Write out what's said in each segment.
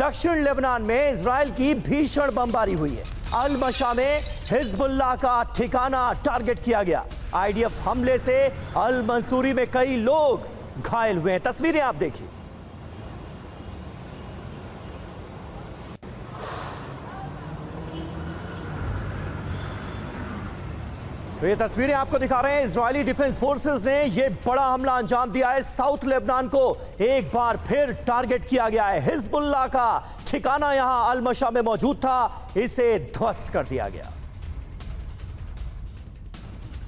दक्षिण लेबनान में इजराइल की भीषण बमबारी हुई है। अल मशा में हिजबुल्लाह का ठिकाना टारगेट किया गया। आईडीएफ हमले से अल मंसूरी में कई लोग घायल हुए हैं। तस्वीरें आप देखिए। तो ये तस्वीरें आपको दिखा रहे हैं। इजरायली डिफेंस फोर्सेस ने ये बड़ा हमला अंजाम दिया है। साउथ लेबनान को एक बार फिर टारगेट किया गया है। हिजबुल्लाह का ठिकाना यहां अल मशा में मौजूद था, इसे ध्वस्त कर दिया गया।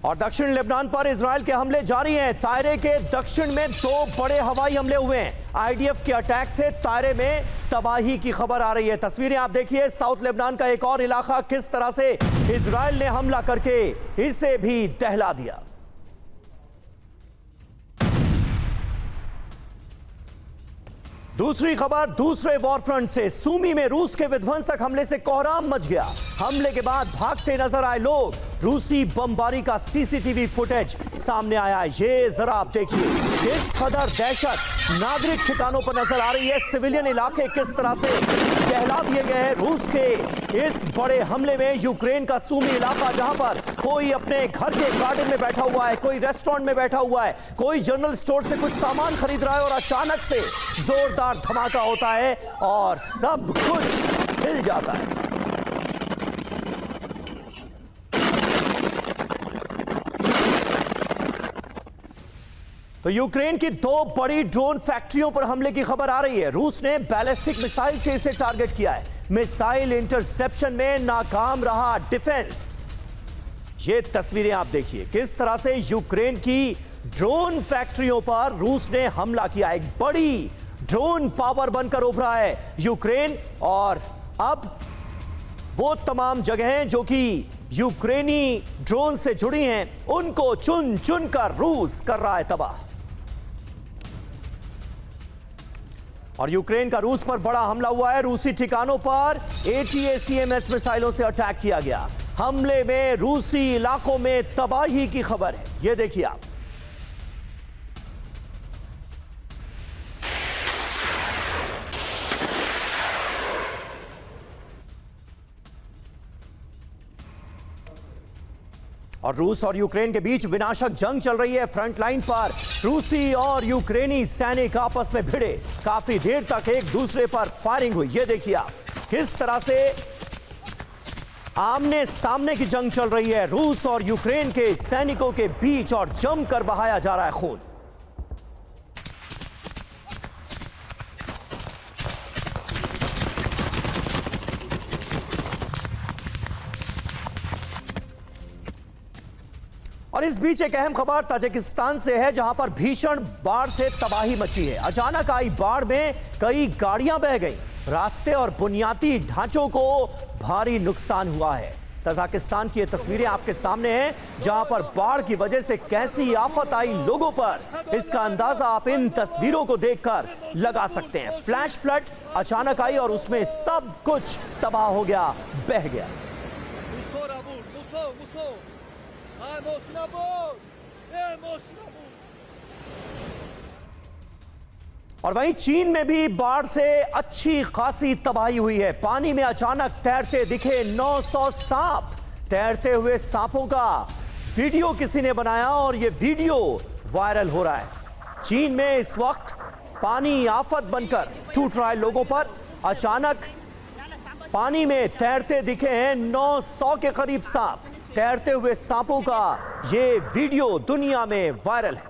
और दक्षिण लेबनान पर इजराइल के हमले जारी हैं। तायरे के दक्षिण में 2 बड़े हवाई हमले हुए हैं। आईडीएफ के अटैक से तायरे में तबाही की खबर आ रही है। तस्वीरें आप देखिए। साउथ लेबनान का एक और इलाका किस तरह से इजराइल ने हमला करके इसे भी दहला दिया। दूसरी खबर दूसरे वॉर फ्रंट से। सूमी में रूस के विध्वंसक हमले से कोहराम मच गया। हमले के बाद भागते नजर आए लोग। रूसी बमबारी का सीसीटीवी फुटेज सामने आया। ये जरा आप देखिए किस कदर दहशत नागरिक ठिकानों पर नजर आ रही है। सिविलियन इलाके किस तरह से दहला दिए गए हैं। रूस के इस बड़े हमले में यूक्रेन का सूमी इलाका, जहां पर कोई अपने घर के गार्डन में बैठा हुआ है, कोई रेस्टोरेंट में बैठा हुआ है, कोई जनरल स्टोर से कुछ सामान खरीद रहा है और अचानक से जोरदार धमाका होता है और सब कुछ हिल जाता है। तो यूक्रेन की 2 बड़ी ड्रोन फैक्ट्रियों पर हमले की खबर आ रही है। रूस ने बैलिस्टिक मिसाइल से इसे टारगेट किया है। मिसाइल इंटरसेप्शन में नाकाम रहा डिफेंस। ये तस्वीरें आप देखिए किस तरह से यूक्रेन की ड्रोन फैक्ट्रियों पर रूस ने हमला किया। एक बड़ी ड्रोन पावर बनकर उभरा है यूक्रेन। और अब वो तमाम जगहें जो कि यूक्रेनी ड्रोन से जुड़ी हैं, उनको चुन चुन कर रूस कर रहा है तबाह। और यूक्रेन का रूस पर बड़ा हमला हुआ है। रूसी ठिकानों पर ATACMS मिसाइलों से अटैक किया गया। हमले में रूसी इलाकों में तबाही की खबर है। यह देखिए आप। और रूस और यूक्रेन के बीच विनाशक जंग चल रही है। फ्रंट लाइन पर रूसी और यूक्रेनी सैनिक आपस में भिड़े। काफी देर तक एक दूसरे पर फायरिंग हुई। ये देखिए आप किस तरह से आमने सामने की जंग चल रही है रूस और यूक्रेन के सैनिकों के बीच, और जमकर बहाया जा रहा है खून। और इस बीच एक अहम खबर ताजिकिस्तान से है, जहां पर भीषण बाढ़ से तबाही मची है। अचानक आई बाढ़ में कई गाड़ियां बह गई। रास्ते और बुनियादी ढांचों को भारी नुकसान हुआ है। तजाकिस्तान की ये तस्वीरें आपके सामने हैं, जहां पर बाढ़ की वजह से कैसी आफत आई लोगों पर, इसका अंदाजा आप इन तस्वीरों को देखकर लगा सकते हैं। फ्लैश फ्लड अचानक आई और उसमें सब कुछ तबाह हो गया, बह गया। और वहीं चीन में भी बाढ़ से अच्छी खासी तबाही हुई है। पानी में अचानक तैरते दिखे 900 सांप। तैरते हुए सांपों का वीडियो किसी ने बनाया और यह वीडियो वायरल हो रहा है। चीन में इस वक्त पानी आफत बनकर टूट रहा है लोगों पर। अचानक पानी में तैरते दिखे हैं 900 के करीब सांप। तैरते हुए सांपों का ये वीडियो दुनिया में वायरल है।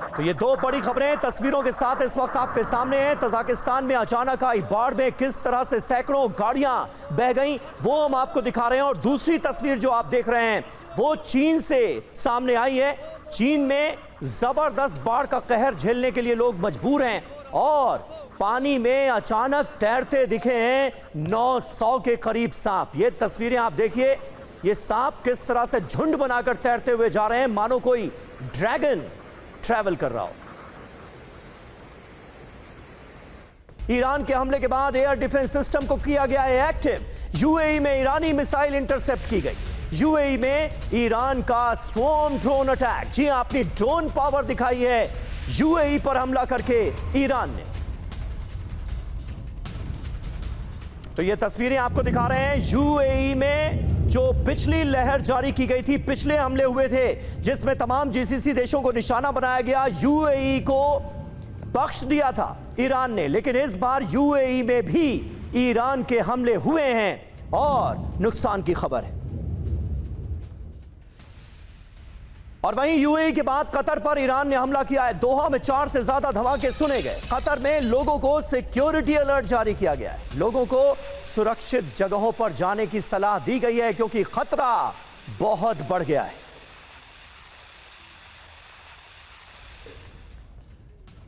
तो ये 2 बड़ी खबरें तस्वीरों के साथ इस वक्त आपके सामने हैं। तजाकिस्तान में अचानक आई बाढ़ में किस तरह से सैकड़ों गाड़ियां बह गईं, वो हम आपको दिखा रहे हैं। और दूसरी तस्वीर जो आप देख रहे हैं वो चीन से सामने आई है। चीन में जबरदस्त बाढ़ का कहर झेलने के लिए लोग मजबूर हैं और पानी में अचानक तैरते दिखे हैं 900 के करीब सांप। ये तस्वीरें आप देखिए। ये सांप किस तरह से झुंड बनाकर तैरते हुए जा रहे हैं, मानो कोई ड्रैगन ट्रैवल कर रहा हो। ईरान के हमले के बाद एयर डिफेंस सिस्टम को किया गया है एक्टिव। यूएई में ईरानी मिसाइल इंटरसेप्ट की गई। यूएई में ईरान का स्वॉर्म ड्रोन अटैक। जी हां, अपनी ड्रोन पावर दिखाई है यूएई पर हमला करके ईरान ने। तो ये तस्वीरें आपको दिखा रहे हैं यूएई में जो पिछली लहर जारी की गई थी, पिछले हमले हुए थे जिसमें तमाम जीसीसी देशों को निशाना बनाया गया, यूएई को बख्श दिया था ईरान ने। लेकिन इस बार यूएई में भी ईरान के हमले हुए हैं और नुकसान की खबर है। और वहीं यूएई के बाद कतर पर ईरान ने हमला किया है। दोहा में 4 से ज्यादा धमाके सुने गए। कतर में लोगों को सिक्योरिटी अलर्ट जारी किया गया है। लोगों को सुरक्षित जगहों पर जाने की सलाह दी गई है क्योंकि खतरा बहुत बढ़ गया है।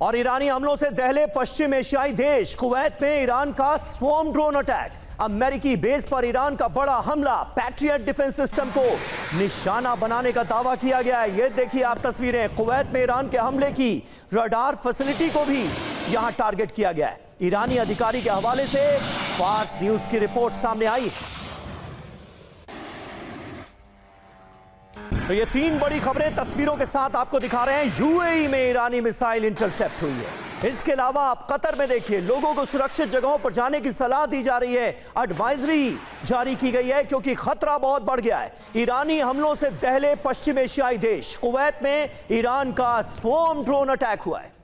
और ईरानी हमलों से दहले पश्चिम एशियाई देश। कुवैत में ईरान का स्वॉर्म ड्रोन अटैक। अमेरिकी बेस पर ईरान का बड़ा हमला। पैट्रियट डिफेंस सिस्टम को निशाना बनाने का दावा किया गया है। ये देखिए आप तस्वीरें। कुवैत में ईरान के हमले की रडार फैसिलिटी को भी यहां टारगेट किया गया है। ईरानी अधिकारी के हवाले से फार्स न्यूज की रिपोर्ट सामने आई है। तो ये 3 बड़ी खबरें तस्वीरों के साथ आपको दिखा रहे हैं। यूएई में ईरानी मिसाइल इंटरसेप्ट हुई है। इसके अलावा आप कतर में देखिए, लोगों को सुरक्षित जगहों पर जाने की सलाह दी जा रही है। एडवाइजरी जारी की गई है क्योंकि खतरा बहुत बढ़ गया है। ईरानी हमलों से दहले पश्चिम एशियाई देश। कुवैत में ईरान का स्वॉर्म ड्रोन अटैक हुआ है।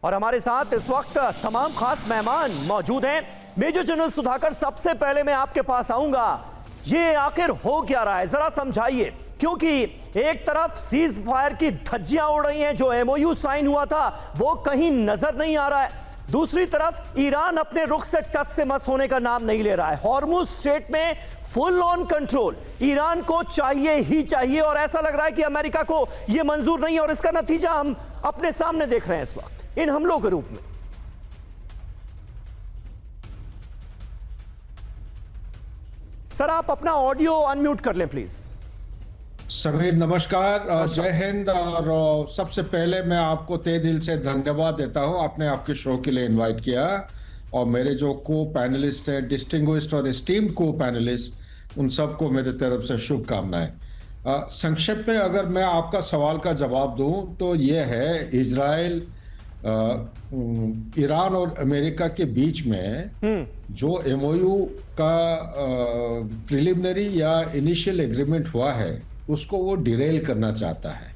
और हमारे साथ इस वक्त तमाम खास मेहमान मौजूद हैं। मेजर जनरल सुधाकर, सबसे पहले मैं आपके पास आऊंगा, ये आखिर हो क्या रहा है, जरा समझाइए। क्योंकि एक तरफ सीज फायर की धज्जियां उड़ रही हैं, जो एमओयू साइन हुआ था वो कहीं नजर नहीं आ रहा है। दूसरी तरफ ईरान अपने रुख से टस से मस होने का नाम नहीं ले रहा है। हॉर्मुज स्ट्रेट में फुल ऑन कंट्रोल ईरान को चाहिए ही चाहिए। और ऐसा लग रहा है कि अमेरिका को यह मंजूर नहीं है और इसका नतीजा हम अपने सामने देख रहे हैं इस वक्त इन हमलों के रूप में। सर, आप अपना ऑडियो अनम्यूट कर लें प्लीज। समीर नमस्कार, जय हिंद। और सबसे पहले मैं आपको तहे दिल से धन्यवाद देता हूं, आपने आपके शो के लिए इनवाइट किया। और मेरे जो को पैनलिस्ट हैं, डिस्टिंग्विश्ड और एस्टीम्ड को पैनलिस्ट, उन सबको मेरे तरफ से शुभकामनाएं। संक्षेप में अगर मैं आपका सवाल का जवाब दूं तो ये है, इजराइल, ईरान और अमेरिका के बीच में जो एमओयू का प्रिलिमिनरी या इनिशियल एग्रीमेंट हुआ है उसको वो डिरेल करना चाहता है।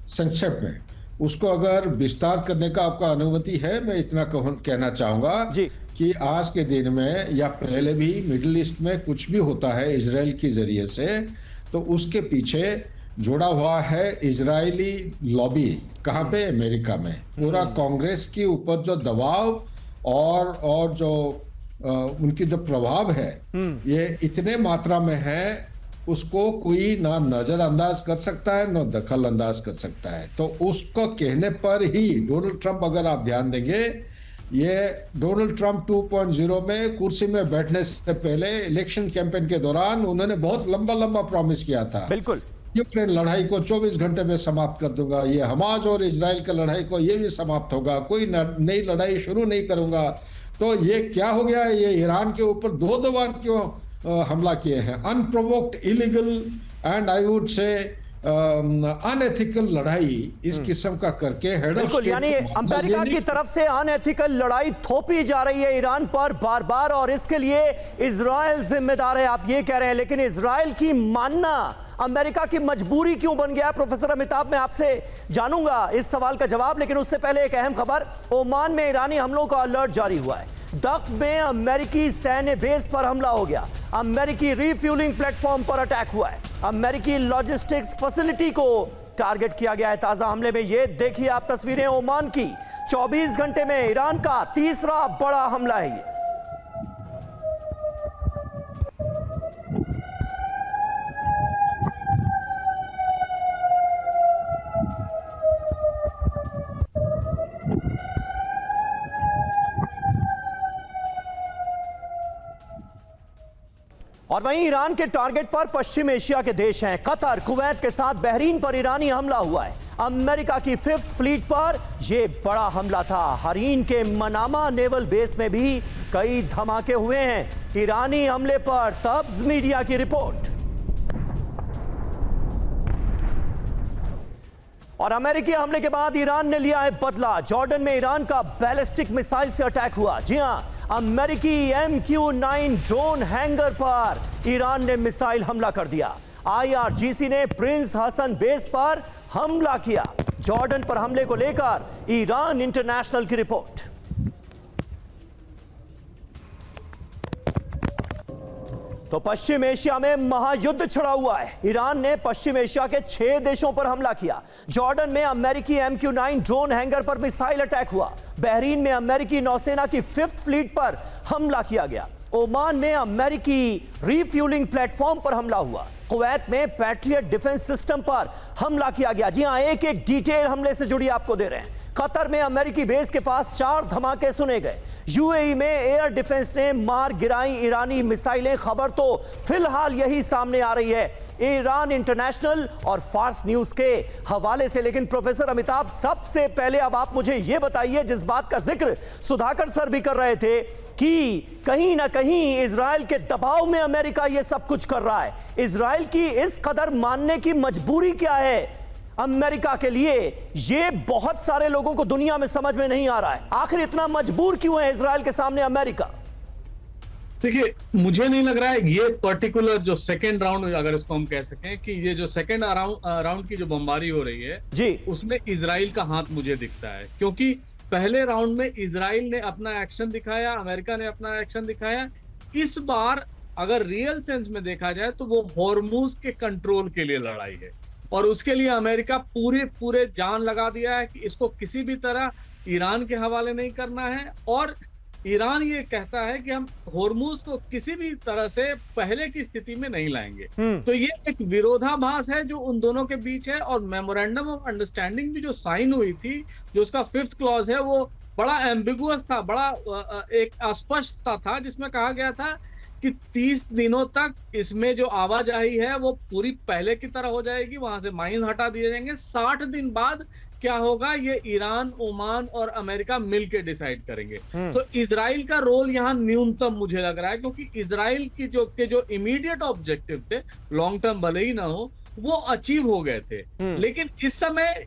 संक्षेप में उसको अगर विस्तार करने का आपका अनुमति है, मैं इतना कहना चाहूंगा कि आज के दिन में या पहले भी मिडिल ईस्ट में कुछ भी होता है इजराइल के जरिए से, तो उसके पीछे जुड़ा हुआ है इजरायली लॉबी। कहाँ पे? अमेरिका में। पूरा कांग्रेस के ऊपर जो दबाव और जो उनकी जो प्रभाव है ये इतने मात्रा में है, उसको कोई ना नजरअंदाज कर सकता है ना दखल अंदाज कर सकता है। तो उसको कहने पर ही डोनाल्ड ट्रंप, अगर आप ध्यान देंगे, ये डोनाल्ड ट्रंप 2.0 में कुर्सी में बैठने से पहले इलेक्शन कैंपेन के दौरान उन्होंने बहुत लंबा प्रॉमिस किया था। बिल्कुल, यूक्रेन लड़ाई को 24 घंटे में समाप्त कर दूंगा, ये हमास और इजराइल की लड़ाई को ये भी समाप्त होगा, कोई नई लड़ाई शुरू नहीं करूंगा। तो ये क्या हो गया? ये ईरान के ऊपर 2 बार क्यों हमला किए हैं? Unprovoked, illegal and I would say unethical लड़ाई इस किस्म का करके बिल्कुल, यानी अमेरिका की तरफ से अनएथिकल लड़ाई थोपी जा रही है ईरान पर बार बार, और इसके लिए इजराइल जिम्मेदार है, आप ये कह रहे हैं। लेकिन इजराइल की मानना अमेरिका की मजबूरी क्यों बन गया? प्रोफेसर अमिताभ, मैं आपसे जानूंगा इस सवाल का जवाब, लेकिन उससे पहले एक अहम खबर। ओमान में ईरानी हमलों का अलर्ट जारी हुआ है। दक में अमेरिकी सैन्य बेस पर हमला हो गया। अमेरिकी रिफ्यूलिंग प्लेटफॉर्म पर अटैक हुआ है। अमेरिकी लॉजिस्टिक्स फैसिलिटी को टारगेट किया गया है ताजा हमले में। ये देखिए आप तस्वीरें ओमान की। 24 घंटे में ईरान का तीसरा बड़ा हमला है ये। और वहीं ईरान के टारगेट पर पश्चिम एशिया के देश हैं कतर, कुवैत के साथ बहरीन पर ईरानी हमला हुआ है। अमेरिका की 5th फ्लीट पर यह बड़ा हमला था। हरीन के मनामा नेवल बेस में भी कई धमाके हुए हैं। ईरानी हमले पर तब्स मीडिया की रिपोर्ट। और अमेरिकी हमले के बाद ईरान ने लिया है बदला। जॉर्डन में ईरान का बैलिस्टिक मिसाइल से अटैक हुआ। जी हां, अमेरिकी MQ-9 ड्रोन हैंगर पर ईरान ने मिसाइल हमला कर दिया। IRGC ने प्रिंस हसन बेस पर हमला किया। जॉर्डन पर हमले को लेकर ईरान इंटरनेशनल की रिपोर्ट। तो पश्चिम एशिया में महायुद्ध छिड़ा हुआ है। ईरान ने पश्चिम एशिया के 6 देशों पर हमला किया। जॉर्डन में अमेरिकी MQ-9 ड्रोन हैंगर पर मिसाइल अटैक हुआ। बहरीन में अमेरिकी नौसेना की 5th फ्लीट पर हमला किया गया। ओमान में अमेरिकी रिफ्यूलिंग प्लेटफॉर्म पर हमला हुआ। कुवैत में पैट्रियट डिफेंस सिस्टम पर हमला किया गया। जी हां, एक एक डिटेल हमले से जुड़ी आपको दे रहे हैं। कतर में अमेरिकी बेस के पास 4 धमाके सुने गए। UAE में एयर डिफेंस ने मार गिराई ईरानी मिसाइलें। खबर तो फिलहाल यही सामने आ रही है ईरान इंटरनेशनल और फार्स न्यूज के हवाले से। लेकिन प्रोफेसर अमिताभ, सबसे पहले अब आप मुझे यह बताइए, जिस बात का जिक्र सुधाकर सर भी कर रहे थे कि कहीं ना कहीं इजराइल के दबाव में अमेरिका यह सब कुछ कर रहा है। इजराइल की इस कदर मानने की मजबूरी क्या है अमेरिका के लिए? ये बहुत सारे लोगों को दुनिया में समझ में नहीं आ रहा है। आखिर इतना मजबूर क्यों है इजराइल के सामने अमेरिका? देखिए, मुझे नहीं लग रहा है ये पर्टिकुलर जो सेकेंड राउंड, अगर इसको हम कह सकें कि ये जो सेकेंड राउंड की जो बमबारी हो रही है जी, उसमें इजराइल का हाथ मुझे दिखता है। क्योंकि पहले राउंड में इजराइल ने अपना एक्शन दिखाया, अमेरिका ने अपना एक्शन दिखाया। इस बार अगर रियल सेंस में देखा जाए तो वो हॉर्मुज के कंट्रोल के लिए लड़ाई है और उसके लिए अमेरिका पूरे जान लगा दिया है कि इसको किसी भी तरह ईरान के हवाले नहीं करना है। और ईरान ये कहता है कि हम हॉर्मुज को किसी भी तरह से पहले की स्थिति में नहीं लाएंगे। तो ये एक विरोधाभास है जो उन दोनों के बीच है। और मेमोरेंडम ऑफ अंडरस्टैंडिंग भी जो साइन हुई थी, जो उसका 5th क्लॉज है, वो बड़ा एम्बिगुअस था, बड़ा एक अस्पष्ट सा था, जिसमें कहा गया था कि 30 दिनों तक इसमें जो आवाजाही है वो पूरी पहले की तरह हो जाएगी, वहां से माइन हटा दिए जाएंगे। 60 दिन बाद क्या होगा ये ईरान, ओमान और अमेरिका मिलकर डिसाइड करेंगे। तो इजराइल का रोल यहाँ न्यूनतम मुझे लग रहा है, क्योंकि इजराइल की जो इमीडिएट ऑब्जेक्टिव थे, लॉन्ग टर्म भले ही ना हो, वो अचीव हो गए थे। लेकिन इस समय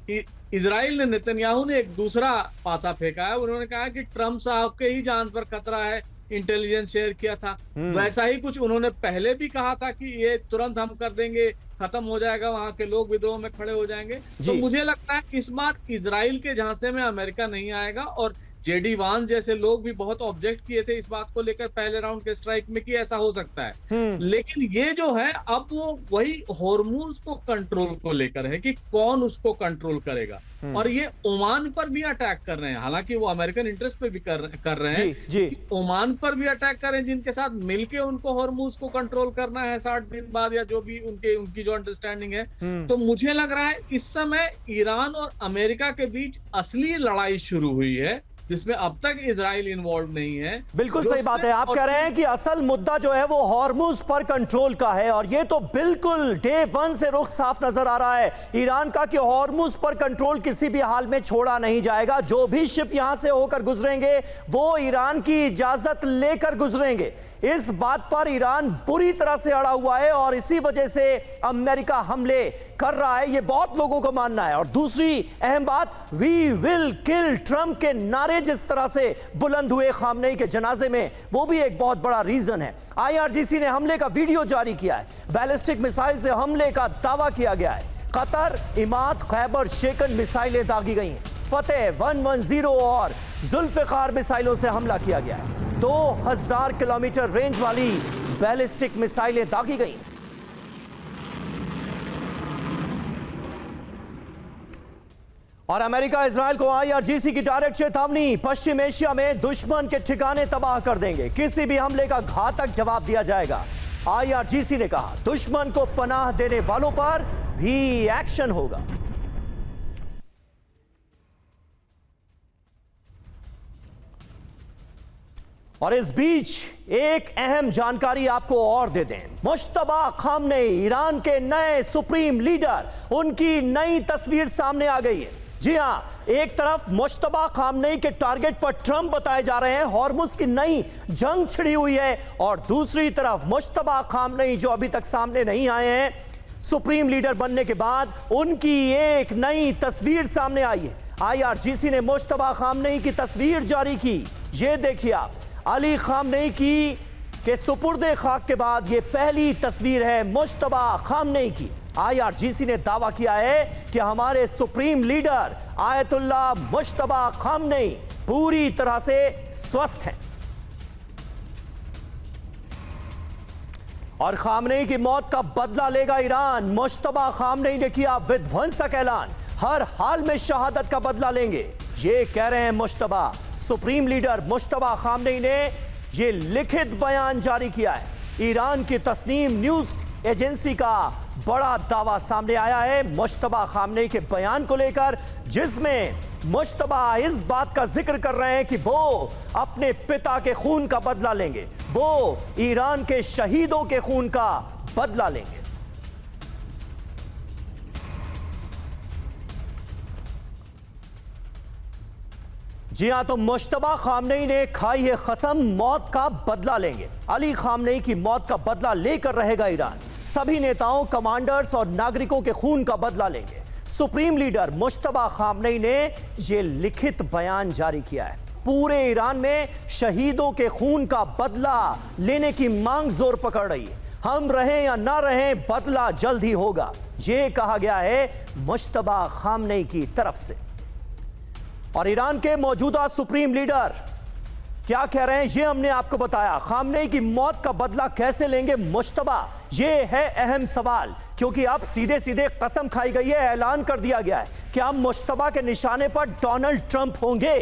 इजराइल ने, नेतन्याहू ने एक दूसरा पासा फेंका है। उन्होंने कहा कि ट्रंप साहब के ही जान पर खतरा है, इंटेलिजेंस शेयर किया था। वैसा ही कुछ उन्होंने पहले भी कहा था कि ये तुरंत हम कर देंगे, खत्म हो जाएगा, वहां के लोग विद्रोह में खड़े हो जाएंगे। तो मुझे लगता है इस बार इजराइल के झांसे में अमेरिका नहीं आएगा। और JD वांस जैसे लोग भी बहुत ऑब्जेक्ट किए थे इस बात को लेकर पहले राउंड के स्ट्राइक में कि ऐसा हो सकता है। लेकिन ये जो है अब वो वही हॉर्मुज को कंट्रोल को लेकर है कि कौन उसको कंट्रोल करेगा। और ये ओमान पर भी अटैक कर रहे हैं, हालांकि वो अमेरिकन इंटरेस्ट पे भी कर रहे हैं जी। ओमान पर भी अटैक कर रहे हैं, जिनके साथ मिलके उनको हॉर्मुज को कंट्रोल करना है 60 दिन बाद, या जो भी उनकी जो अंडरस्टैंडिंग है। तो मुझे लग रहा है इस समय ईरान और अमेरिका के बीच असली लड़ाई शुरू हुई है, जिसमें अब तक इजराइल इन्वॉल्व नहीं है। बिल्कुल सही बात है। आप कह रहे हैं कि असल मुद्दा जो है वो हॉर्मुज पर कंट्रोल का है, और ये तो बिल्कुल डे 1 से रुख साफ नजर आ रहा है ईरान का कि हॉर्मुज पर कंट्रोल किसी भी हाल में छोड़ा नहीं जाएगा। जो भी शिप यहां से होकर गुजरेंगे वो ईरान की इजाजत लेकर गुजरेंगे। इस बात पर ईरान बुरी तरह से अड़ा हुआ है और इसी वजह से अमेरिका हमले कर रहा है, ये बहुत लोगों को मानना है। और दूसरी अहम बात, वी विल किल ट्रंप के नारे जिस तरह से बुलंद हुए खामनेई के जनाजे में, वो भी एक बहुत बड़ा रीजन है। IRGC ने हमले का वीडियो जारी किया है। बैलिस्टिक मिसाइल से हमले का दावा किया गया है। कतर, इमाद, खैबर शेकन मिसाइलें दागी गई हैं। फतेह 110 और जुल्फिकार मिसाइलों से हमला किया गया है। 2000 किलोमीटर रेंज वाली बैलिस्टिक मिसाइलें दागी गई। और अमेरिका इजराइल को IRGC की डायरेक्ट चेतावनी, पश्चिम एशिया में दुश्मन के ठिकाने तबाह कर देंगे, किसी भी हमले का घातक जवाब दिया जाएगा। IRGC ने कहा दुश्मन को पनाह देने वालों पर भी एक्शन होगा। और इस बीच एक अहम जानकारी आपको और दे दें। मुश्तबा खामनेई, ईरान के नए सुप्रीम लीडर, उनकी नई तस्वीर सामने आ गई है। जी हां, एक तरफ मुश्तबा खामनेई के टारगेट पर ट्रंप बताए जा रहे हैं, हॉर्मुज की नई जंग छिड़ी हुई है, और दूसरी तरफ मुश्तबा खामनेई जो अभी तक सामने नहीं आए हैं, सुप्रीम लीडर बनने के बाद उनकी एक नई तस्वीर सामने आई है। IRGC ने मुश्तबा खामनेई की तस्वीर जारी की। ये देखिए आप, अली खामनेई की के सुपुर्दे खाक के बाद ये पहली तस्वीर है मुश्तबा खामनेई की। IRGC ने दावा किया है कि हमारे supreme leader Ayatollah Mushtaba Khamenei पूरी तरह से स्वस्थ हैं और खामनेई की मौत का बदला लेगा ईरान। मुश्तबा खामनेई ने किया विध्वंसक ऐलान, हर हाल में शहादत का बदला लेंगे, ये कह रहे हैं Mushtaba. Supreme leader Mushtaba Khamenei ने ये लिखित बयान जारी किया है। ईरान की तस्नीम न्यूज एजेंसी का बड़ा दावा सामने आया है मुश्तबा खामनेई के बयान को लेकर, जिसमें मुश्तबा इस बात का जिक्र कर रहे हैं कि वो अपने पिता के खून का बदला लेंगे, वो ईरान के शहीदों के खून का बदला लेंगे। जी हां, तो मुश्तबा खामनेई ने खाई है कसम, मौत का बदला लेंगे। अली खामनेई की मौत का बदला लेकर रहेगा ईरान। सभी नेताओं, कमांडर्स और नागरिकों के खून का बदला लेंगे। सुप्रीम लीडर मुश्तबा खामनेई ने यह लिखित बयान जारी किया है। पूरे ईरान में शहीदों के खून का बदला लेने की मांग जोर पकड़ रही है। हम रहें या ना रहें, बदला जल्द ही होगा, यह कहा गया है मुश्तबा खामनेई की तरफ से। और ईरान के मौजूदा सुप्रीम लीडर क्या कह रहे हैं, यह हमने आपको बताया। खामनेई की मौत का बदला कैसे लेंगे मुश्तबा, यह है अहम सवाल, क्योंकि अब सीधे सीधे कसम खाई गई है, ऐलान कर दिया गया है कि अब मुश्तबा के निशाने पर डोनाल्ड ट्रंप होंगे।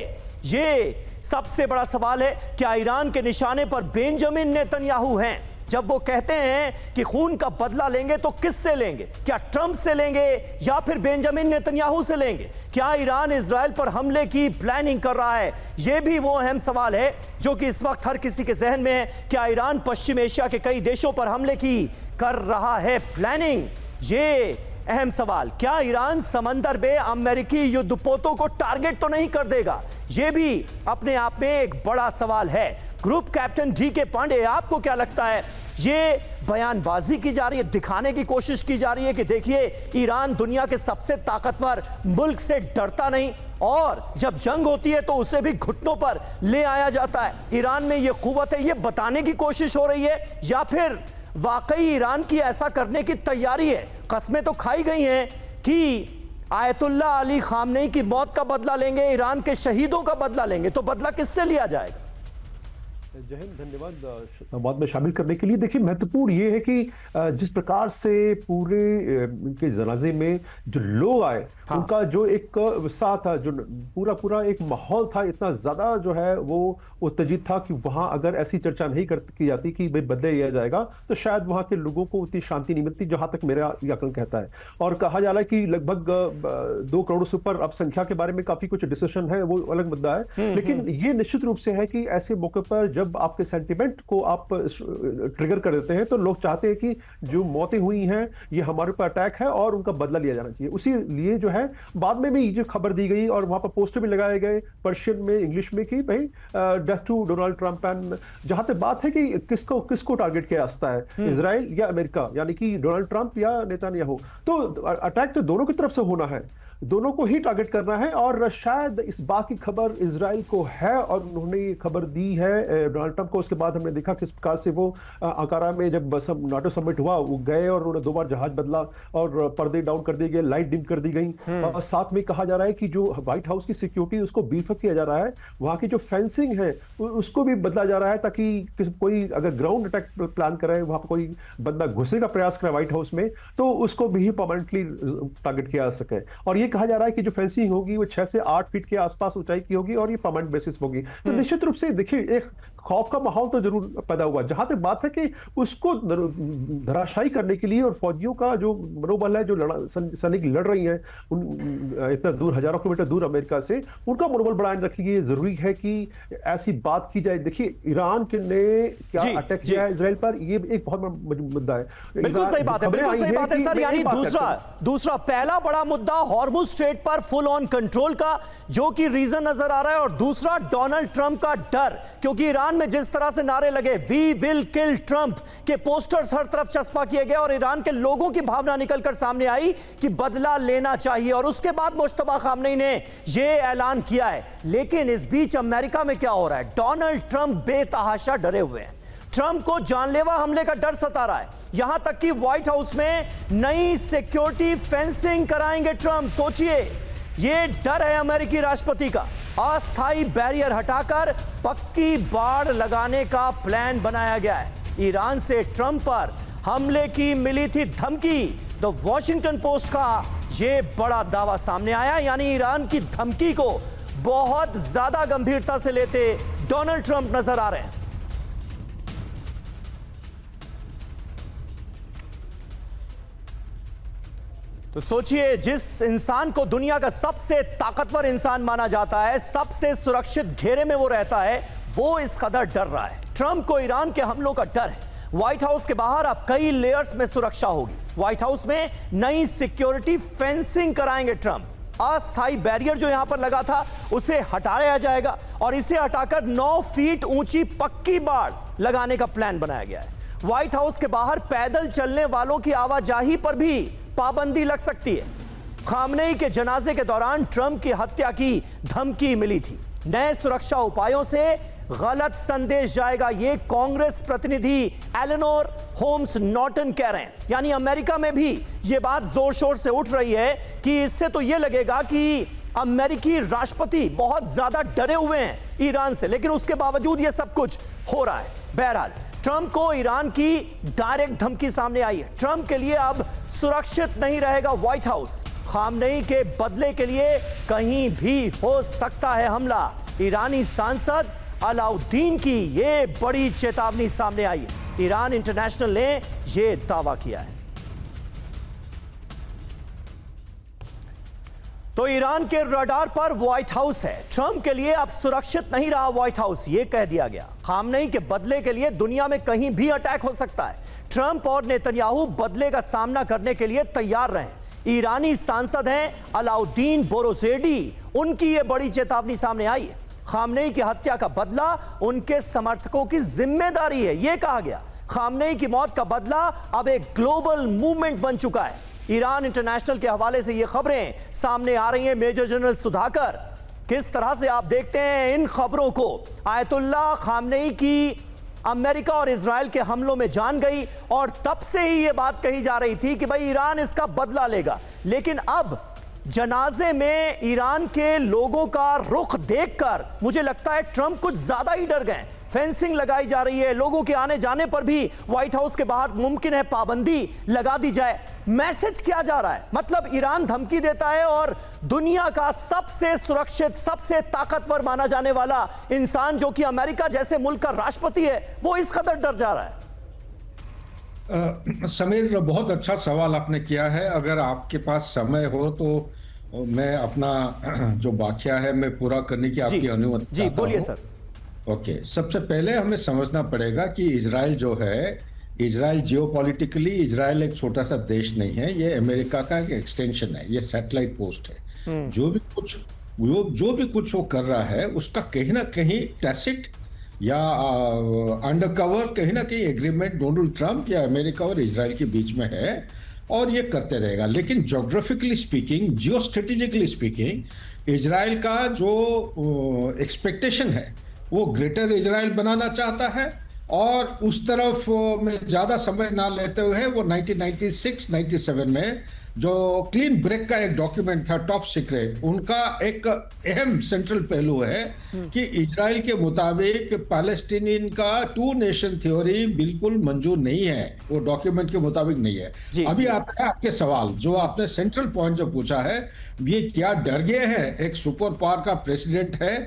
यह सबसे बड़ा सवाल है, क्या ईरान के निशाने पर बेंजामिन नेतन्याहू हैं? जब वो कहते हैं कि खून का बदला लेंगे तो किससे लेंगे? क्या ट्रंप से लेंगे या फिर बेंजामिन नेतन्याहू से लेंगे? क्या ईरान इजराइल पर हमले की प्लानिंग कर रहा है? यह भी वो अहम सवाल है जो कि इस वक्त हर किसी के जहन में है। क्या ईरान पश्चिम एशिया के कई देशों पर हमले की कर रहा है प्लानिंग? ये अहम सवाल। क्या ईरान समंदर में अमेरिकी युद्धपोतों को टारगेट तो नहीं कर देगा? यह भी अपने आप में एक बड़ा सवाल है। ग्रुप कैप्टन DK पांडे, आपको क्या लगता है? ये बयानबाजी की जा रही है, दिखाने की कोशिश की जा रही है कि देखिए ईरान दुनिया के सबसे ताकतवर मुल्क से डरता नहीं, और जब जंग होती है तो उसे भी घुटनों पर ले आया जाता है। ईरान में ये कुव्वत है, ये बताने की कोशिश हो रही है, या फिर वाकई ईरान की ऐसा करने की तैयारी है? कस्में तो खाई गई हैं कि आयतुल्लाह अली खामनेई की मौत का बदला लेंगे, ईरान के शहीदों का बदला लेंगे, तो बदला किससे लिया जाएगा? जय हिंद, धन्यवाद संवाद में शामिल करने के लिए। देखिए, महत्वपूर्ण ये है कि जिस प्रकार से पूरे के जनाजे में जो लोग आए, हाँ, उनका जो एक उत्साह था, जो पूरा एक माहौल था, इतना ज्यादा जो है वो उत्तेजित था कि वहां अगर ऐसी चर्चा नहीं की जाती कि भाई बदला लिया जाएगा, तो शायद वहां के लोगों को उतनी शांति नहीं मिलती, जहां तक मेरा ये आकलन कहता है। और कहा जा रहा है कि लगभग 2 करोड़ से ऊपर, अब संख्या के बारे में काफी कुछ डिस्कशन है, वो अलग मुद्दा है, लेकिन ये निश्चित रूप से है कि ऐसे मौके पर जब आपके सेंटिमेंट को आप ट्रिगर कर देते हैं, तो लोग चाहते हैं कि जो मौतें हुई हैं ये हमारे ऊपर अटैक है और उनका बदला लिया जाना चाहिए। उसी लिए जो है बाद में भी ये खबर दी गई और वहां पर पोस्टर भी लगाए गए पर्शियन में, इंग्लिश में, कि भाई death to Donald Trump. And जहां तक बात है कि किसको टारगेट किया जाता है, इजराइल या अमेरिका, यानी कि डोनाल्ड ट्रंप या नेतन्याहू, तो अटैक तो दोनों की तरफ से होना है, दोनों को ही टारगेट करना है। और शायद इस बात की खबर इजराइल को है और उन्होंने ये खबर दी है डोनाल्ड ट्रंप को। उसके बाद हमने देखा किस प्रकार से वो अंकारा में जब नाटो समिट हुआ, वो गए और उन्होंने 2 बार जहाज बदला और पर्दे डाउन कर दिए गए, लाइट डिम कर दी गई, और साथ में कहा जा रहा है कि जो व्हाइट हाउस की सिक्योरिटी उसको बीफ अप किया जा रहा है, वहां की जो फेंसिंग है उसको भी बदला जा रहा है, ताकि कोई अगर ग्राउंड अटैक प्लान करे, वहां पर कोई बंदा घुसने का प्रयास करे व्हाइट हाउस में, तो उसको भी परमानेंटली टारगेट किया जा सके। और ये कहा जा रहा है कि जो फेंसिंग होगी वो 6 से 8 फीट के आसपास ऊंचाई की होगी और ये परमानेंट बेसिस होगी। तो निश्चित रूप से देखिए एक खौफ का माहौल तो जरूर पैदा हुआ। जहां तक बात है कि उसको धराशायी करने के लिए और फौजियों का जो मनोबल है, जो सैनिक लड़ रही हैं इतना दूर, हजारों किलोमीटर दूर अमेरिका से, उनका मनोबल बढ़ाए रखने के लिए जरूरी है कि ऐसी बात की जाए। देखिए ईरान ने क्या अटैक किया है इजराइल पर, ये एक बहुत बड़ा मुद्दा है। बिल्कुल सही बात है, बिल्कुल सही बात है सर। यानी दूसरा पहला बड़ा मुद्दा हॉर्मुज स्ट्रेट पर फुल ऑन कंट्रोल का, जो कि रीजन नजर आ रहा है, और दूसरा डोनाल्ड ट्रंप का डर, क्योंकि ईरान में जिस तरह से नारे लगे वी विल किल ट्रंप के पोस्टर्स हर तरफ चस्पा किए गए और ईरान के लोगों की भावना निकलकर सामने आई कि बदला लेना चाहिए, और उसके बाद मुश्तबा खामनेई ने यह ऐलान किया है। लेकिन इस बीच अमेरिका में क्या हो रहा है? डोनाल्ड ट्रंप बेतहाशा डरे हुए हैं। ट्रंप को जानलेवा हमले का डर सता रहा है, यहां तक कि व्हाइट हाउस में नई सिक्योरिटी फेंसिंग कराएंगे ट्रंप। सोचिए, यह डर है अमेरिकी राष्ट्रपति का। अस्थायी बैरियर हटाकर पक्की बाड़ लगाने का प्लान बनाया गया है। ईरान से ट्रंप पर हमले की मिली थी धमकी। द वॉशिंगटन पोस्ट का यह बड़ा दावा सामने आया, यानी ईरान की धमकी को बहुत ज्यादा गंभीरता से लेते डोनाल्ड ट्रंप नजर आ रहे हैं। तो सोचिए, जिस इंसान को दुनिया का सबसे ताकतवर इंसान माना जाता है, सबसे सुरक्षित घेरे में वो रहता है, वो इस कदर डर रहा है। ट्रंप को ईरान के हमलों का डर है। व्हाइट हाउस के बाहर अब कई लेयर्स में सुरक्षा होगी। व्हाइट हाउस में नई सिक्योरिटी फेंसिंग कराएंगे ट्रंप। अस्थायी बैरियर जो यहां पर लगा था उसे हटाया जाएगा और इसे हटाकर 9 फीट ऊंची पक्की बाड़ लगाने का प्लान बनाया गया है। व्हाइट हाउस के बाहर पैदल चलने वालों की आवाजाही पर भी पाबंदी लग सकती है। खामनेई के जनाजे के दौरान ट्रंप की हत्या की धमकी मिली थी। नए सुरक्षा उपायों से गलत संदेश जाएगा, ये कांग्रेस प्रतिनिधि एलेनोर होम्स नॉर्टन कह रहे हैं। यानी अमेरिका में भी ये बात जोर शोर से उठ रही है कि इससे तो ये लगेगा कि अमेरिकी राष्ट्रपति बहुत ज्यादा डरे हुए हैं ईरान से, लेकिन उसके बावजूद ये सब कुछ हो रहा है। बहरहाल, ट्रंप को ईरान की डायरेक्ट धमकी सामने आई है। ट्रंप के लिए अब सुरक्षित नहीं रहेगा व्हाइट हाउस। खामनेई के बदले के लिए कहीं भी हो सकता है हमला। ईरानी सांसद अलाउद्दीन की ये बड़ी चेतावनी सामने आई है। ईरान इंटरनेशनल ने यह दावा किया है। तो ईरान के रडार पर व्हाइट हाउस है। ट्रंप के लिए अब सुरक्षित नहीं रहा व्हाइट हाउस, यह कह दिया गया। खामनेई के बदले के लिए दुनिया में कहीं भी अटैक हो सकता है। ट्रंप और नेतन्याहू बदले का सामना करने के लिए तैयार रहें। ईरानी सांसद हैं अलाउद्दीन बोरोजेडी, उनकी यह बड़ी चेतावनी सामने आई है। खामनेई की हत्या का बदला उनके समर्थकों की जिम्मेदारी है, यह कहा गया। खामनेई की मौत का बदला अब एक ग्लोबल मूवमेंट बन चुका है। ईरान इंटरनेशनल के हवाले से ये खबरें सामने आ रही हैं। मेजर जनरल सुधाकर, किस तरह से आप देखते हैं इन खबरों को? आयतुल्लाह खामनेई की अमेरिका और इजराइल के हमलों में जान गई और तब से ही ये बात कही जा रही थी कि भाई ईरान इसका बदला लेगा, लेकिन अब जनाजे में ईरान के लोगों का रुख देखकर मुझे लगता है ट्रंप कुछ ज्यादा ही डर गए। फेंसिंग लगाई जा रही है, लोगों के आने जाने पर भी व्हाइट हाउस के बाहर मुमकिन है पाबंदी लगा दी जाए। मैसेज क्या जा रहा है? मतलब ईरान धमकी देता है और दुनिया का सबसे सुरक्षित, सबसे ताकतवर माना जाने वाला इंसान, जो कि अमेरिका जैसे मुल्क का राष्ट्रपति है, वो इस कदर डर जा रहा है। समीर, बहुत अच्छा सवाल आपने किया है। अगर आपके पास समय हो तो मैं अपना जो वाकया है मैं पूरा करने की आपकी अनुमति जी बोलिए सर। ओके, सबसे पहले हमें समझना पड़ेगा कि इजराइल जो है, इजराइल जियोपॉलिटिकली इजराइल एक छोटा सा देश नहीं है, ये अमेरिका का एक एक्सटेंशन है, ये सैटेलाइट पोस्ट है। जो भी कुछ वो कर रहा है उसका कहीं ना कहीं टैसिट या अंडरकवर कहीं ना कहीं एग्रीमेंट डोनाल्ड ट्रंप या अमेरिका और इजराइल के बीच में है और ये करते रहेगा। लेकिन ज्योग्राफिकली स्पीकिंग, जियो स्ट्रेटेजिकली स्पीकिंग, इजराइल का जो एक्सपेक्टेशन है वो ग्रेटर इजराइल बनाना चाहता है और उस तरफ में ज़्यादा समय ना लेते हुए वो 1996-97 में जो क्लीन ब्रेक का एक डॉक्यूमेंट था टॉप सीक्रेट, उनका एक अहम सेंट्रल पहलू है कि इजराइल के मुताबिक पैलेस्टीनियन का टू नेशन थ्योरी बिल्कुल मंजूर नहीं है, वो डॉक्यूमेंट के मुताबिक नहीं है। जी, अभी जी। आपके सवाल जो आपने सेंट्रल पॉइंट जो पूछा है, ये क्या डर गए हैं, एक सुपर पावर का प्रेसिडेंट है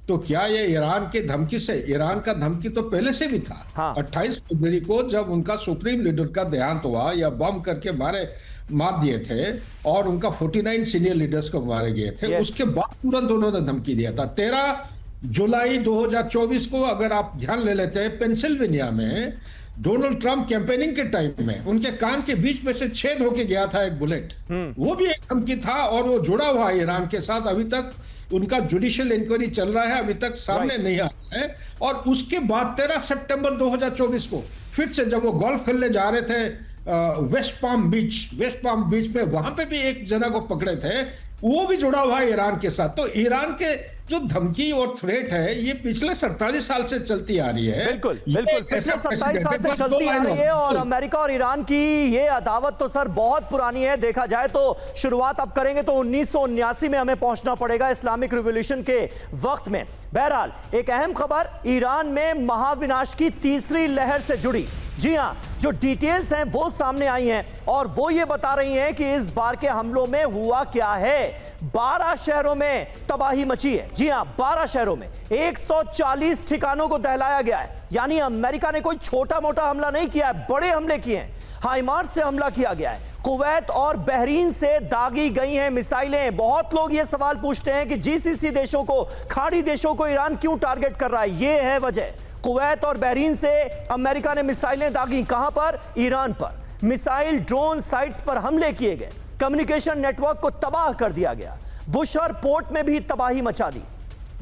तो क्या ये ईरान की धमकी से, ईरान का धमकी तो पहले से भी था। हाँ। 28 फरवरी को जब उनका सुप्रीम लीडर का देहांत हुआ या बम करके मार दिए थे और उनका 49 सीनियर लीडर्स को मारे गए थे, Yes. उसके बाद तुरंत उन्होंने धमकी दिया था। 13 जुलाई 2024 को अगर आप ध्यान ले लेते हैं, पेंसिल्वेनिया में डोनाल्ड ट्रंप कैंपेनिंग के टाइम में उनके कान के बीच में से छेद होके गया था एक बुलेट, वो भी एक धमकी था और वो जुड़ा हुआ है ईरान के साथ। अभी तक उनका जुडिशियल इंक्वायरी चल रहा है, अभी तक सामने Right. नहीं आया है। और उसके बाद 13 सितंबर 2024 को फिर से जब वो गोल्फ खेलने जा रहे थे वेस्ट पाम बीच पे, वहां पे भी एक जना को पकड़े थे, वो भी जुड़ा हुआ है ईरान के साथ। तो ईरान के जो धमकी और थ्रेट है, ये पिछले 47 साल से चलती आ रही है। बिल्कुल ये बिल्कुल, एक पिछले ऐसा 27 precedent साल से है, बस चलती दो आ रही है। लाइनों। और अमेरिका और ईरान की ये अदावत तो सर बहुत पुरानी है। देखा जाए तो शुरुआत अब करेंगे तो 1979 में हमें पहुंचना पड़ेगा, इस्लामिक रिवॉल्यूशन के वक्त में। बहरहाल एक अहम खबर ईरान में महाविनाश की तीसरी लहर से जुड़ी। जी हां, जो डिटेल्स हैं वो सामने आई हैं और वो ये बता रही हैं कि इस बार के हमलों में हुआ क्या है। 12 शहरों में तबाही मची है। जी हां, 12 शहरों में 140 ठिकानों को दहलाया गया है। यानी अमेरिका ने कोई छोटा मोटा हमला नहीं किया है, बड़े हमले किए हैं। हाइमार्स से हमला किया गया है। कुवैत और बहरीन से दागी गई हैं मिसाइलें। बहुत लोग ये सवाल पूछते हैं कि जीसीसी देशों को, खाड़ी देशों को ईरान क्यों टारगेट कर रहा है। ये है वजह। कुवैत और बहरीन से अमेरिका ने मिसाइलें दागी। कहां पर? ईरान पर। मिसाइल ड्रोन साइट्स पर हमले किए गए। कम्युनिकेशन नेटवर्क को तबाह कर दिया गया। बुशहर पोर्ट में भी तबाही मचा दी।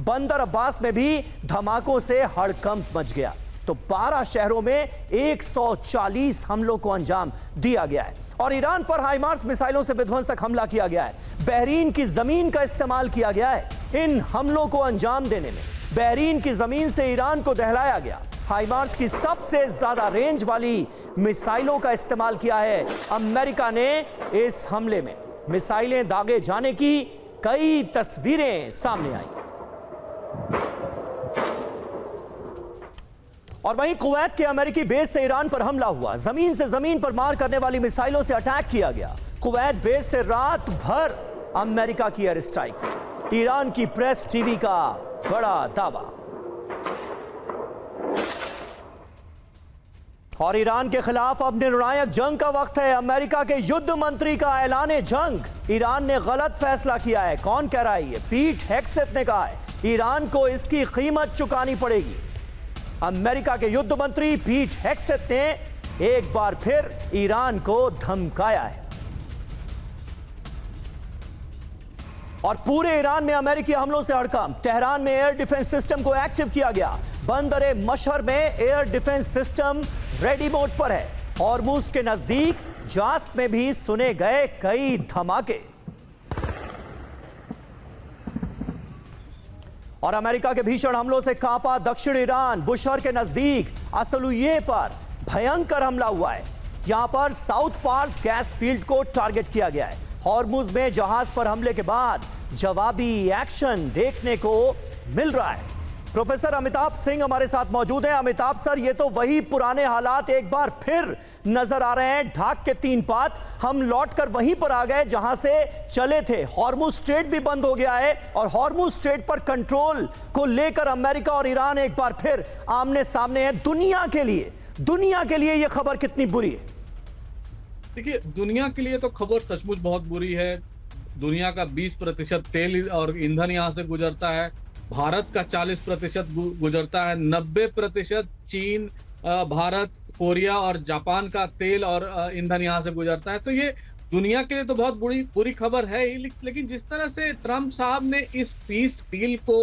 बंदर अब्बास में भी धमाकों से हड़कंप मच गया। तो 12 शहरों में 140 हमलों को अंजाम दिया गया है और ईरान पर हाइमार्स मिसाइलों से विध्वंसक हमला किया गया है। बहरीन की जमीन का इस्तेमाल किया गया है इन हमलों को अंजाम देने में। बहरीन की जमीन से ईरान को दहलाया गया। हाइमार्स की सबसे ज्यादा रेंज वाली मिसाइलों का इस्तेमाल किया है अमेरिका ने इस हमले में। मिसाइलें दागे जाने की कई तस्वीरें सामने आई और वहीं कुवैत के अमेरिकी बेस से ईरान पर हमला हुआ। जमीन से जमीन पर मार करने वाली मिसाइलों से अटैक किया गया। कुवैत बेस से रात भर अमेरिका की एयर स्ट्राइक हुई। ईरान की प्रेस टीवी का बड़ा दावा। और ईरान के खिलाफ अब निर्णायक जंग का वक्त है। अमेरिका के युद्ध मंत्री का ऐलान जंग। ईरान ने गलत फैसला किया है। कौन कह रहा है ये? पीट हेग्सेथ ने कहा है ईरान को इसकी कीमत चुकानी पड़ेगी। अमेरिका के युद्ध मंत्री पीट हेग्सेथ ने एक बार फिर ईरान को धमकाया है और पूरे ईरान में अमेरिकी हमलों से हड़कंप। तेहरान में एयर डिफेंस सिस्टम को एक्टिव किया गया। बंदर मशहर में air defence system ready mode पर है। हॉर्मुज के नजदीक जास्क में भी सुने गए कई धमाके। और अमेरिका के भीषण हमलों से कांपा दक्षिण ईरान। बुशहर के नजदीक असलुये पर भयंकर हमला हुआ है। यहां पर साउथ पार्स गैस फील्ड को टारगेट किया गया है। हॉर्मुज में जहाज पर हमले के बाद जवाबी एक्शन देखने को मिल रहा है। प्रोफेसर अमिताभ सिंह हमारे साथ मौजूद हैं। अमिताभ सर, ये तो वही पुराने हालात एक बार फिर नजर आ रहे हैं। ढाक के 3 पात हम लौटकर वहीं पर आ गए जहां से चले थे। हॉर्मुज स्ट्रेट भी बंद हो गया है और हॉर्मुज स्ट्रेट पर कंट्रोल को लेकर अमेरिका और ईरान एक बार फिर आमने सामने है। दुनिया के लिए यह खबर कितनी बुरी है? देखिए, दुनिया के लिए तो खबर सचमुच बहुत बुरी है। दुनिया का 20% तेल और ईंधन यहाँ से गुजरता है। भारत का 40% गुजरता है। 90% चीन, भारत, कोरिया और जापान का तेल और ईंधन यहाँ से गुजरता है। तो ये दुनिया के लिए तो बहुत बुरी खबर है ही। लेकिन जिस तरह से ट्रंप साहब ने इस पीस डील को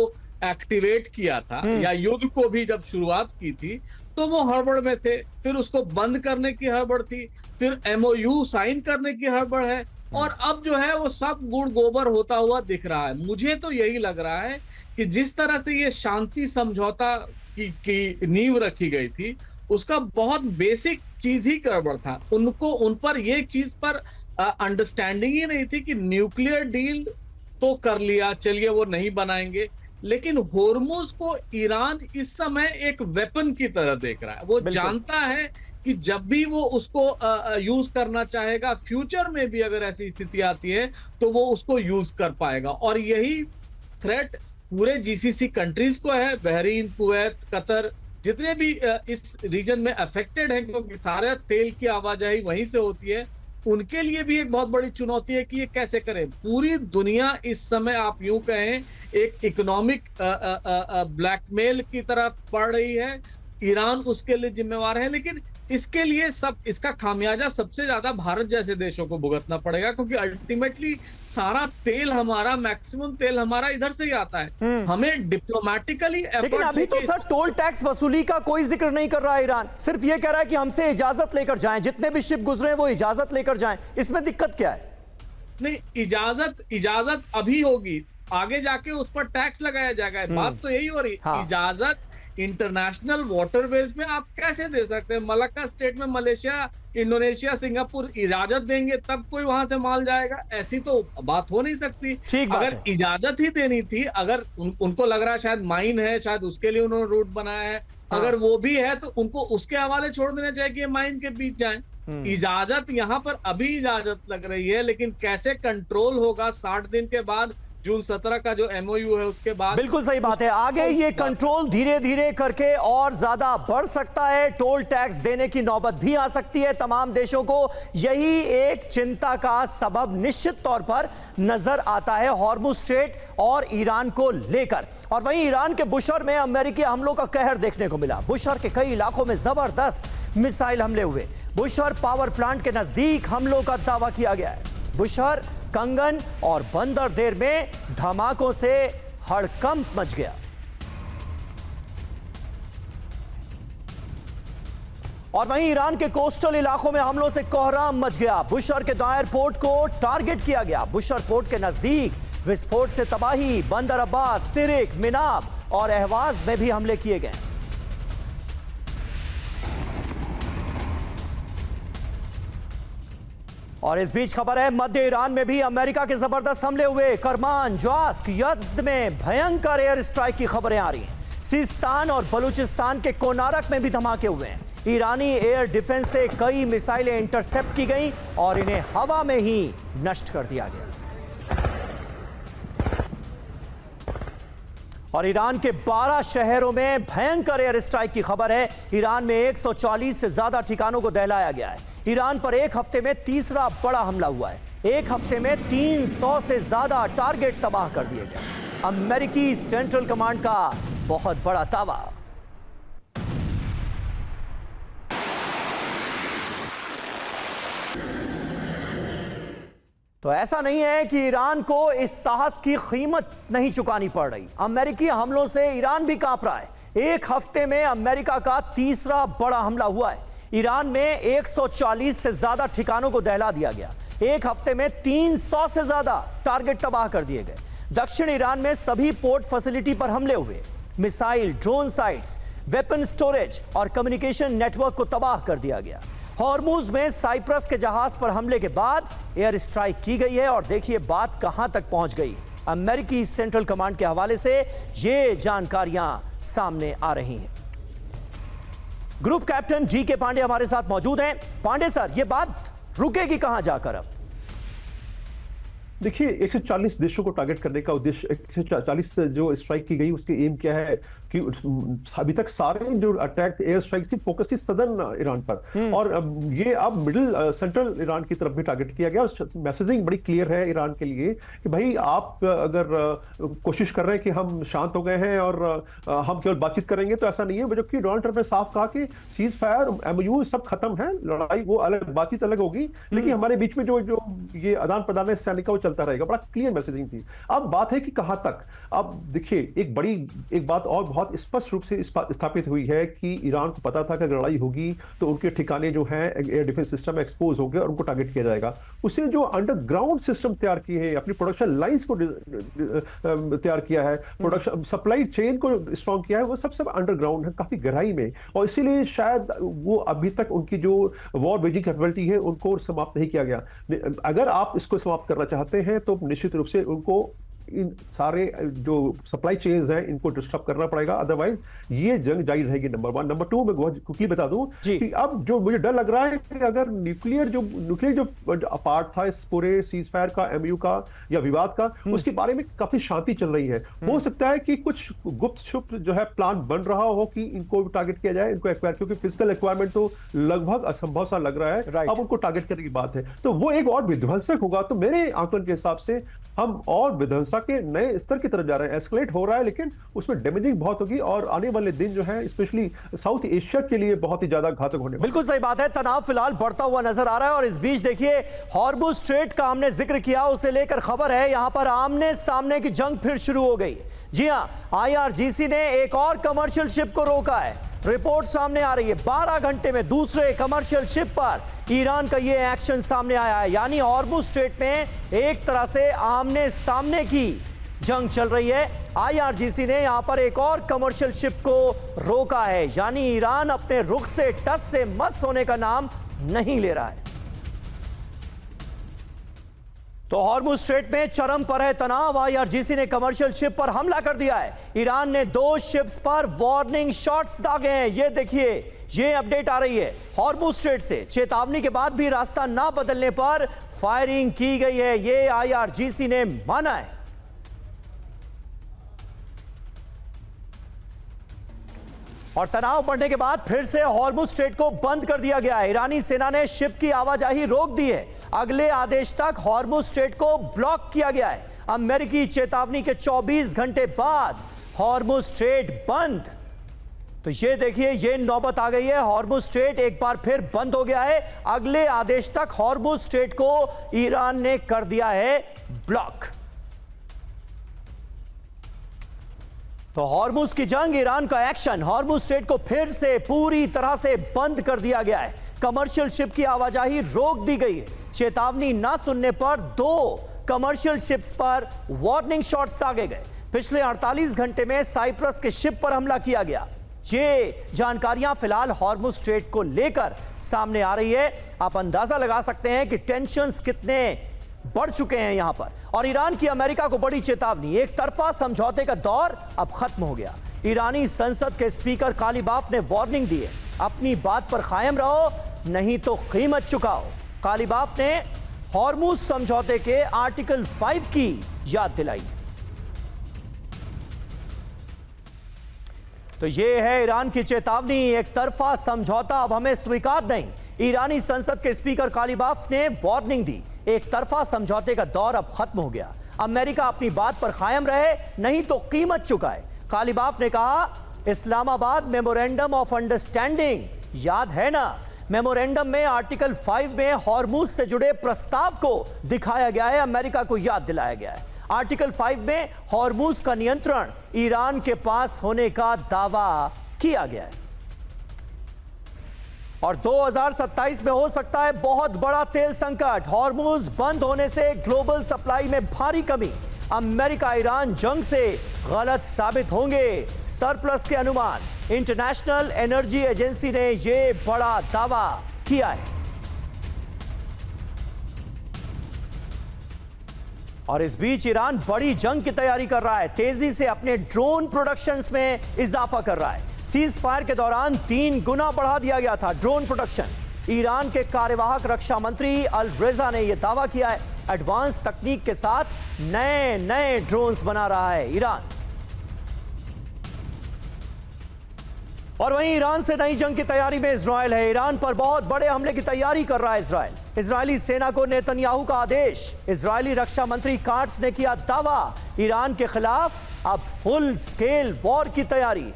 एक्टिवेट किया था या युद्ध को भी जब शुरुआत की थी, तो वो हड़बड़ में थे। फिर उसको बंद करने की हड़बड़ थी, फिर MOU साइन करने की हड़बड़ है और अब जो है वो सब गुड़ गोबर होता हुआ दिख रहा है। मुझे तो यही लग रहा है कि जिस तरह से ये शांति समझौता की नींव रखी गई थी, उसका बहुत बेसिक चीज ही गड़बड़ था। उन पर ये चीज पर अंडरस्टैंडिंग ही नहीं थी कि न्यूक्लियर डील तो कर लिया, चलिए वो नहीं बनाएंगे, लेकिन होर्मुज को ईरान इस समय एक वेपन की तरह देख रहा है। वो जानता है कि जब भी वो उसको यूज करना चाहेगा, फ्यूचर में भी अगर ऐसी स्थिति आती है तो वो उसको यूज कर पाएगा। और यही थ्रेट पूरे जीसीसी कंट्रीज को है, बहरीन, कुवैत, कतर, जितने भी इस रीजन में अफेक्टेड हैं, क्योंकि सारे तेल की आवाजाही वहीं से होती है, उनके लिए भी एक बहुत बड़ी चुनौती है कि ये कैसे करें। पूरी दुनिया इस समय आप यूं कहें एक इकोनॉमिक ब्लैकमेल की तरफ पड़ रही है, ईरान उसके लिए जिम्मेवार है, लेकिन इसके लिए इसका खामियाजा सबसे ज्यादा भारत जैसे देशों को भुगतना पड़ेगा, क्योंकि अल्टीमेटली सारा तेल हमारा, मैक्सिमम तेल हमारा इधर से ही आता है। हमें डिप्लोमेटिकली लेकिन अभी तो सर टोल टैक्स वसूली का कोई जिक्र नहीं कर रहा है ईरान, सिर्फ ये कह रहा है कि हमसे इजाजत लेकर जाएं, जितने भी शिप गुजरे हैं वो इजाजत लेकर जाएं। इसमें दिक्कत क्या है? नहीं, इजाजत अभी होगी, आगे जाके उस पर टैक्स लगाया जाएगा। बात तो यही हो रही। हाँ। इजाजत इंटरनेशनल वाटरवेज में आप कैसे दे सकते हैं? मलक्का स्टेट में मलेशिया, इंडोनेशिया, सिंगापुर इजाजत देंगे तब कोई वहां से माल जाएगा? ऐसी तो बात हो नहीं सकती। अगर इजाजत ही देनी थी, अगर उनको लग रहा है शायद माइन है, शायद उसके लिए उन्होंने रूट बनाया है, अगर वो भी है तो उनको उसके हवाले छोड़ देना चाहिए कि ये माइन के बीच जाएं। इजाजत यहाँ पर अभी इजाजत लग रही है, लेकिन कैसे कंट्रोल होगा 60 दिन के बाद, जून 17 का जो एमओयू है उसके बाद। बिल्कुल सही बात है। आगे ये कंट्रोल धीरे धीरे करके और ज्यादा बढ़ सकता है, टोल टैक्स देने की नौबत भी आ सकती है तमाम देशों को। यही एक चिंता का सबब निश्चित तौर पर नजर आता है हॉर्मुज स्ट्रेट और ईरान को लेकर। और वहीं ईरान के बुशहर में अमेरिकी हमलों का कहर देखने को मिला। बुशहर के कई इलाकों में जबरदस्त मिसाइल हमले हुए। बुशहर पावर प्लांट के नजदीक हमलों का दावा किया गया है। बुशहर, कंगन और बंदरदेर में धमाकों से हड़कंप मच गया। और वहीं ईरान के कोस्टल इलाकों में हमलों से कोहराम मच गया। बुशहर के दायर पोर्ट को टारगेट किया गया। बुशहर पोर्ट के नजदीक विस्फोट से तबाही। बंदर अब्बास, सिरिक, मिनाब और अहवाज में भी हमले किए गए। और इस बीच खबर है मध्य ईरान में भी अमेरिका के जबरदस्त हमले हुए। करमान, ज्वास्क, यज़्द में भयंकर एयर स्ट्राइक की खबरें आ रही हैं। सिस्तान और बलूचिस्तान के कोनारक में भी धमाके हुए हैं। ईरानी एयर डिफेंस से कई मिसाइलें इंटरसेप्ट की गई और इन्हें हवा में ही नष्ट कर दिया गया। और ईरान के 12 शहरों में भयंकर एयर स्ट्राइक की खबर है। ईरान में 140 से ज्यादा ठिकानों को दहलाया गया है। ईरान पर एक हफ्ते में तीसरा बड़ा हमला हुआ है। एक हफ्ते में 300 से ज्यादा टारगेट तबाह कर दिए गए। अमेरिकी सेंट्रल कमांड का बहुत बड़ा दावा। तो ऐसा नहीं है कि ईरान को इस साहस की कीमत नहीं चुकानी पड़ रही। अमेरिकी हमलों से ईरान भी कांप रहा है। एक हफ्ते में अमेरिका का तीसरा बड़ा हमला हुआ है। ईरान में 140 से ज्यादा ठिकानों को दहला दिया गया। एक हफ्ते में 300 से ज्यादा टारगेट तबाह कर दिए गए। दक्षिण ईरान में सभी पोर्ट फैसिलिटी पर हमले हुए। Missile, drone sites, weapon storage और कम्युनिकेशन नेटवर्क को तबाह कर दिया गया। हॉर्मुज में साइप्रस के जहाज पर हमले के बाद एयर स्ट्राइक की गई है। और देखिए बात कहां तक पहुंच गई। अमेरिकी सेंट्रल कमांड के हवाले से ये जानकारियां सामने आ रही हैं। ग्रुप कैप्टन जी के पांडे हमारे साथ मौजूद हैं। पांडे सर, ये बात रुकेगी कहां जाकर? अब देखिए, 140 देशों को टारगेट करने का उद्देश्य, 140 जो स्ट्राइक की गई उसकी एम क्या है कि अभी तक सारे जो अटैक एयर स्ट्राइक थी फोकस थी सदर्न ईरान पर, और ये अब मिडिल सेंट्रल ईरान की तरफ भी टारगेट किया गया। मैसेजिंग बड़ी क्लियर है ईरान के लिए कि भाई आप अगर कोशिश कर रहे हैं कि हम शांत हो गए हैं और हम केवल बातचीत करेंगे, तो ऐसा नहीं है। जबकि डोनाल्ड ट्रंप ने साफ कहा कि सीज फायर, एमओयू सब खत्म है, लड़ाई वो अलग, बातचीत अलग होगी, लेकिन हमारे बीच में जो ये आदान प्रदान है सैनिक का वो चलता चलता रहेगा, बड़ा क्लियर मैसेजिंग थी। अब बात है कि कहां तक। अब देखिए एक बात और बहुत स्पष्ट रूप से स्थापित हुई है कि ईरान को पता था कि अगर लड़ाई होगी तो उनके ठिकाने जो है एयर डिफेंस सिस्टम एक्सपोज होंगे और उनको टारगेट किया जाएगा। उसने जो अंडरग्राउंड सिस्टम तैयार किए हैं, अपनी प्रोडक्शन लाइंस को तैयार किया है, प्रोडक्शन सप्लाई चेन को स्ट्रॉन्ग किया है, वो सब अंडरग्राउंड है, काफी गहराई में। और इसीलिए शायद वो अभी तक उनकी जो वॉर वेजिंग कैपेबिलिटी है उनको समाप्त नहीं किया गया। अगर आप इसको समाप्त करना चाहते हैं तो निश्चित रूप से उनको इन सारे जो सप्लाई चेन्स हैं इनको डिस्टर्ब करना पड़ेगा, अदरवाइज ये जंग जारी रहेगी। नंबर 1। नंबर 2 मैं क्विकली बता दूं कि अब जो मुझे डर लग रहा है कि अगर न्यूक्लियर जो पार्ट था इस पूरे सीज फायर का, एमयू का या विवाद का, उसके बारे में काफी शांति चल रही है। हो सकता है कि कुछ गुप्त छुप जो है प्लान बन रहा हो कि इनको टारगेट किया जाए, इनको एक्वायर, क्योंकि फिजिकल एक्वायरमेंट तो लगभग असंभव सा लग रहा है। अब उनको टारगेट करने की बात है तो वो एक और विध्वंसक होगा। तो मेरे आंकलन के हिसाब से हम और विध्वंसक के नए स्तर की तरफ जा रहे हैं। एस्केलेट हो रहा है लेकिन उसमें डैमेजिंग बहुत होगी और आने वाले दिन जो है स्पेशली साउथ एशिया के लिए बहुत ही ज्यादा घातक होने वाला है। बिल्कुल सही बात है, तनाव फिलहाल बढ़ता हुआ नजर आ रहा है। और इस बीच देखिए हॉर्मुज स्ट्रेट का हमने जिक्र किया, उसे लेकर खबर है यहां पर आमने सामने की जंग फिर शुरू हो गई। जी हां, IRGC ने एक और कमर्शियल शिप को रोका है। रिपोर्ट सामने आ रही है 12 घंटे में दूसरे कमर्शियल शिप पर ईरान का यह एक्शन सामने आया है। यानी हॉर्मुज स्ट्रेट में एक तरह से आमने सामने की जंग चल रही है। IRGC ने यहां पर एक और कमर्शियल शिप को रोका है, यानी ईरान अपने रुख से टस से मस होने का नाम नहीं ले रहा है। तो हॉर्मुज स्ट्रेट में चरम पर है तनाव। IRGC ने कमर्शियल शिप पर हमला कर दिया है। ईरान ने 2 शिप्स पर वार्निंग शॉट्स दागे हैं। ये देखिए, ये अपडेट आ रही है हॉर्मुज स्ट्रेट से। चेतावनी के बाद भी रास्ता ना बदलने पर फायरिंग की गई है, ये IRGC ने माना है। और तनाव बढ़ने के बाद फिर से हॉर्मुज स्ट्रेट को बंद कर दिया गया है। ईरानी सेना ने शिप की आवाजाही रोक दी है। अगले आदेश तक हॉर्मुज स्ट्रेट को ब्लॉक किया गया है। अमेरिकी चेतावनी के 24 घंटे बाद हॉर्मुज स्ट्रेट बंद। तो ये देखिए, ये नौबत आ गई है, हॉर्मुज स्ट्रेट एक बार फिर बंद हो गया है। अगले आदेश तक हॉर्मुज स्ट्रेट को ईरान ने कर दिया है ब्लॉक। तो हॉर्मुज की जंग, ईरान का एक्शन, हॉर्मुज स्ट्रेट को फिर से पूरी तरह से बंद कर दिया गया है। कमर्शियल शिप की आवाजाही रोक दी गई है। चेतावनी ना सुनने पर 2 कमर्शियल शिप्स पर वार्निंग शॉट्स दागे गए। पिछले 48 घंटे में साइप्रस के शिप पर हमला किया गया। ये जानकारियां फिलहाल हॉर्मुज स्ट्रेट को लेकर सामने आ रही है। आप अंदाजा लगा सकते हैं कि टेंशंस कितने बढ़ चुके हैं यहां पर। और ईरान की अमेरिका को बड़ी चेतावनी, एक तरफा समझौते का दौर अब खत्म हो गया। ईरानी संसद के स्पीकर कालीबाफ ने वार्निंग दी है, अपनी बात पर कायम रहो नहीं तो कीमत चुकाओ। कालीबाफ ने हॉर्मुज समझौते के आर्टिकल 5 की याद दिलाई। तो यह है ईरान की चेतावनी, एक तरफा समझौता अब हमें स्वीकार नहीं। ईरानी संसद के स्पीकर कालीबाफ ने वार्निंग दी, एक तरफा समझौते का दौर अब खत्म हो गया। अमेरिका अपनी बात पर कायम रहे नहीं तो कीमत चुकाए। कालीबाफ ने कहा, इस्लामाबाद मेमोरेंडम ऑफ अंडरस्टैंडिंग याद है ना? मेमोरेंडम में आर्टिकल 5 में हॉर्मुज से जुड़े प्रस्ताव को दिखाया गया है, अमेरिका को याद दिलाया गया है। आर्टिकल 5 में हॉर्मुज का नियंत्रण ईरान के पास होने का दावा किया गया है। और 2027 में हो सकता है बहुत बड़ा तेल संकट। हॉर्मुज बंद होने से ग्लोबल सप्लाई में भारी कमी। अमेरिका ईरान जंग से गलत साबित होंगे, सरप्लस के अनुमान। इंटरनेशनल एनर्जी एजेंसी ने यह बड़ा दावा किया है। और इस बीच ईरान बड़ी जंग की तैयारी कर रहा है, तेजी से अपने ड्रोन प्रोडक्शंस में इजाफा कर रहा है। सीज फायर के दौरान 3 गुना बढ़ा दिया गया था ड्रोन प्रोडक्शन। ईरान के कार्यवाहक रक्षा मंत्री अल रेजा ने यह दावा किया है, एडवांस तकनीक के साथ नए ड्रोन्स बना रहा है ईरान। और वहीं ईरान से नई जंग की तैयारी में इजराइल है। ईरान पर बहुत बड़े हमले की तैयारी कर रहा है इजराइल। इजरायली सेना को नेतन्याहू का आदेश। इजरायली रक्षा मंत्री काट्स ने किया दावा, ईरान के खिलाफ अब फुल स्केल वॉर की तैयारी।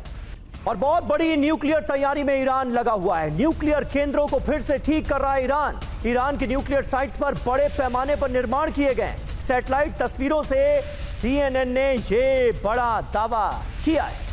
और बहुत बड़ी न्यूक्लियर तैयारी में ईरान लगा हुआ है। न्यूक्लियर केंद्रों को फिर से ठीक कर रहा है ईरान। ईरान की न्यूक्लियर साइट्स पर बड़े पैमाने पर निर्माण किए गए। सैटेलाइट तस्वीरों से CNN ने यह बड़ा दावा किया है।